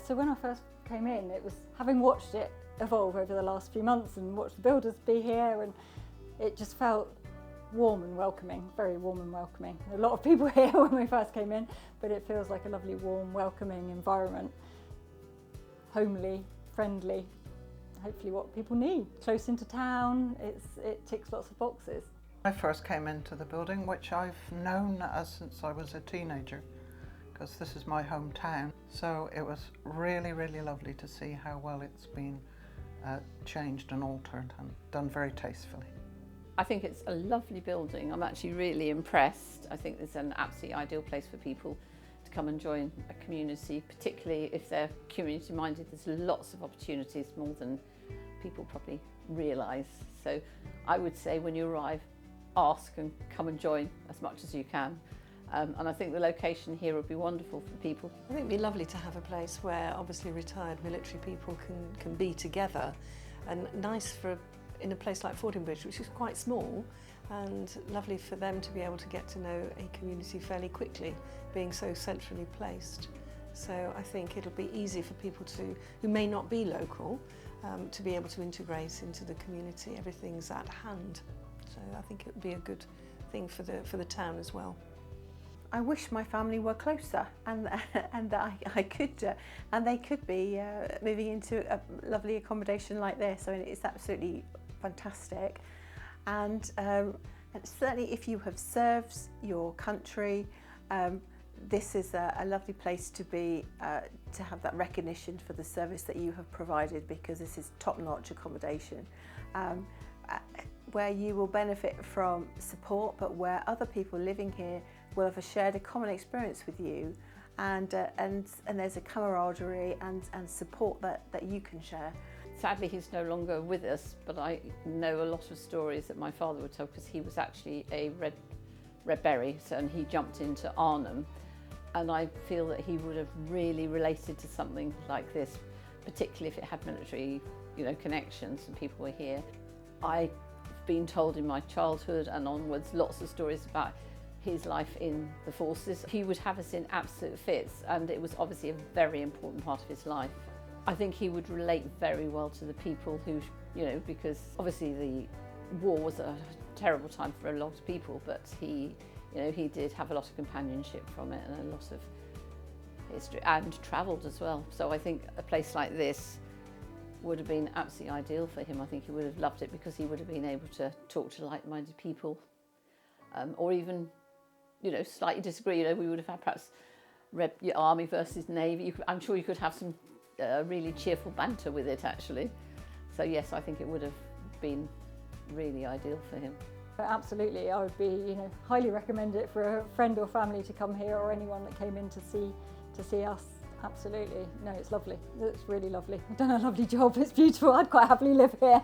So when I first came in, it was having watched it evolve over the last few months and watched the builders be here, and it just felt warm and welcoming, very warm and welcoming. A lot of people here when we first came in, but it feels like a lovely, warm, welcoming environment. Homely, friendly, hopefully what people need. Close into town, it ticks lots of boxes. I first came into the building, which I've known since I was a teenager, because this is my hometown. So it was really, really lovely to see how well it's been changed and altered and done very tastefully. I think it's a lovely building. I'm actually really impressed. I think it's an absolutely ideal place for people to come and join a community, particularly if they're community minded. There's lots of opportunities, more than people probably realise. So I would say when you arrive, ask and come and join as much as you can. And I think the location here would be wonderful for people. I think it'd be lovely to have a place where obviously retired military people can be together, and nice in a place like Fordingbridge, which is quite small, and lovely for them to be able to get to know a community fairly quickly, being so centrally placed. So I think it'll be easy for people who may not be local to be able to integrate into the community. Everything's at hand. So I think it would be a good thing for the town as well. I wish my family were closer and that I could and they could be moving into a lovely accommodation like this. I mean, it's absolutely fantastic, and certainly if you have served your country, this is a lovely place to be, to have that recognition for the service that you have provided, because this is top-notch accommodation. Where you will benefit from support, but where other people living here will have shared a common experience with you, and there's a camaraderie and support that you can share. Sadly, he's no longer with us, but I know a lot of stories that my father would tell, because he was actually a Red Berry, and he jumped into Arnhem, and I feel that he would have really related to something like this, particularly if it had military, connections and people were here. I've been told in my childhood and onwards lots of stories about his life in the forces. He would have us in absolute fits, and it was obviously a very important part of his life. I think he would relate very well to the people who, because obviously the war was a terrible time for a lot of people, but he did have a lot of companionship from it and a lot of history, and travelled as well. So I think a place like this would have been absolutely ideal for him. I think he would have loved it, because he would have been able to talk to like-minded people, or even, slightly disagree. We would have had perhaps Army versus Navy. I'm sure you could have some really cheerful banter with it, actually. So yes, I think it would have been really ideal for him. Absolutely, I would be, highly recommend it for a friend or family to come here, or anyone that came in to see us. Absolutely. No, it's lovely. It's really lovely. We've done a lovely job. It's beautiful. I'd quite happily live here.